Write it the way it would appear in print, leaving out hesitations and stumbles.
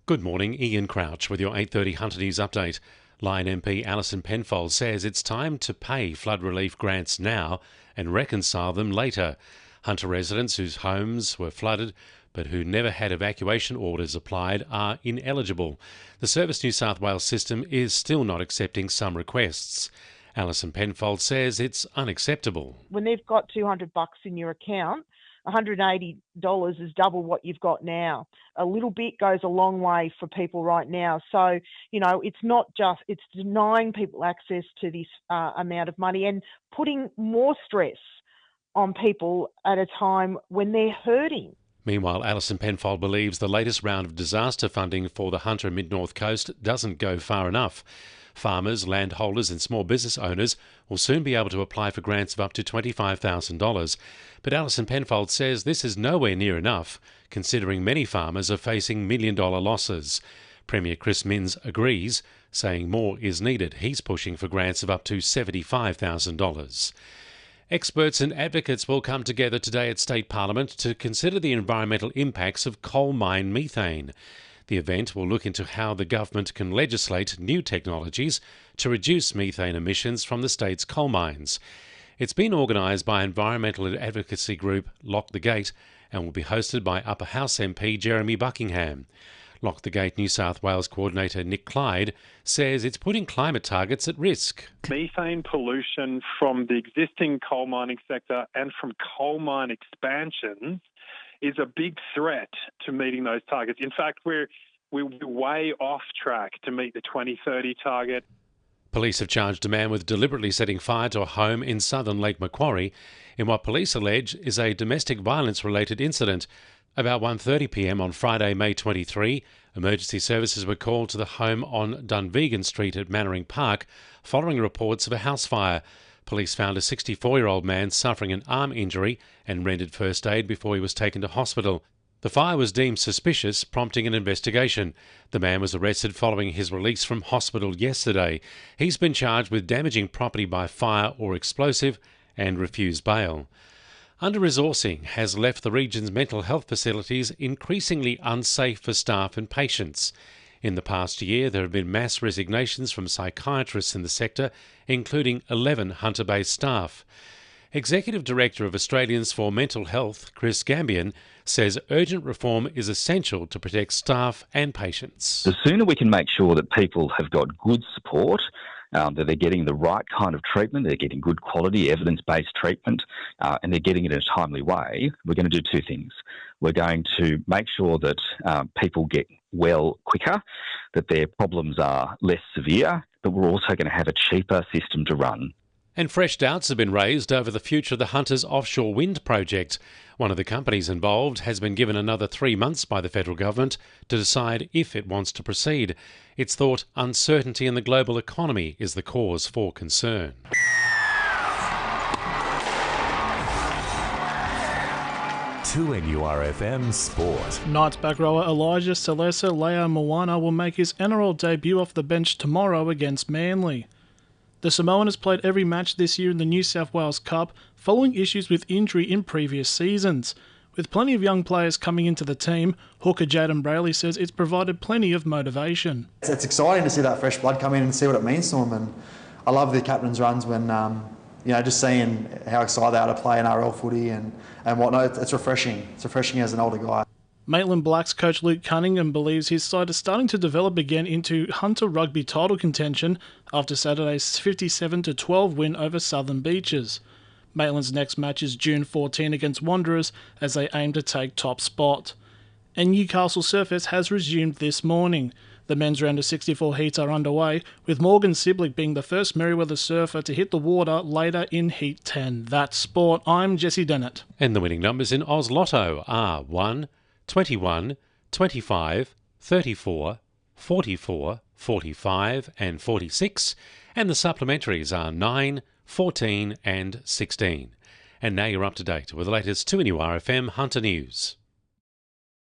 Good morning, Ian Crouch with your 8:30 Hunter News update. Lion MP Alison Penfold says it's time to pay flood relief grants now and reconcile them later. Hunter residents whose homes were flooded but who never had evacuation orders applied are ineligible. The Service New South Wales system is still not accepting some requests. Alison Penfold says it's unacceptable. When they've got $200 in your account, $180 is double what you've got now. A little bit goes a long way for people right now. So, it's denying people access to this amount of money and putting more stress on people at a time when they're hurting. Meanwhile, Alison Penfold believes the latest round of disaster funding for the Hunter and Mid-North Coast doesn't go far enough. Farmers, landholders and small business owners will soon be able to apply for grants of up to $25,000. But Alison Penfold says this is nowhere near enough, considering many farmers are facing million-dollar losses. Premier Chris Minns agrees, saying more is needed. He's pushing for grants of up to $75,000. Experts and advocates will come together today at State Parliament to consider the environmental impacts of coal mine methane. The event will look into how the government can legislate new technologies to reduce methane emissions from the state's coal mines. It's been organised by environmental advocacy group Lock the Gate and will be hosted by Upper House MP Jeremy Buckingham. Lock the Gate New South Wales coordinator Nick Clyde says it's putting climate targets at risk. Methane pollution from the existing coal mining sector and from coal mine expansions is a big threat to meeting those targets. In fact, we're way off track to meet the 2030 target. Police have charged a man with deliberately setting fire to a home in southern Lake Macquarie in what police allege is a domestic violence-related incident. About 1:30 p.m. on Friday, May 23, emergency services were called to the home on Dunvegan Street at Mannering Park following reports of a house fire. Police found a 64-year-old man suffering an arm injury and rendered first aid before he was taken to hospital. The fire was deemed suspicious, prompting an investigation. The man was arrested following his release from hospital yesterday. He's been charged with damaging property by fire or explosive and refused bail. Under-resourcing has left the region's mental health facilities increasingly unsafe for staff and patients. In the past year, there have been mass resignations from psychiatrists in the sector, including 11 Hunter-based staff. Executive Director of Australians for Mental Health, Chris Gambian, says urgent reform is essential to protect staff and patients. The sooner we can make sure that people have got good support, that they're getting the right kind of treatment, they're getting good quality evidence-based treatment, and they're getting it in a timely way, we're going to do two things. We're going to make sure that people get well quicker, that their problems are less severe, but we're also going to have a cheaper system to run. And fresh doubts have been raised over the future of the Hunter's offshore wind project. One of the companies involved has been given another 3 months by the federal government to decide if it wants to proceed. It's thought uncertainty in the global economy is the cause for concern. To NURFM Sport. Knights back rower Elijah Salesa Lea Moana will make his NRL debut off the bench tomorrow against Manly. The Samoan has played every match this year in the New South Wales Cup following issues with injury in previous seasons. With plenty of young players coming into the team, hooker Jaden Brayley says it's provided plenty of motivation. It's exciting to see that fresh blood come in and see what it means to them, and I love the captain's runs when just seeing how excited they are to play NRL footy and whatnot. It's refreshing. It's refreshing as an older guy. Maitland Black's coach Luke Cunningham believes his side is starting to develop again into Hunter rugby title contention after Saturday's 57-12 win over Southern Beaches. Maitland's next match is June 14 against Wanderers as they aim to take top spot. And Newcastle Surfers has resumed this morning. The men's round of 64 heats are underway, with Morgan Siblick being the first Merewether surfer to hit the water later in Heat 10. That's sport. I'm Jessie Dennett. And the winning numbers in Oz Lotto are 1, 21, 25, 34, 44, 45 and 46, and the supplementaries are 9, 14 and 16. And now you're up to date with the latest 2NURFM Hunter News.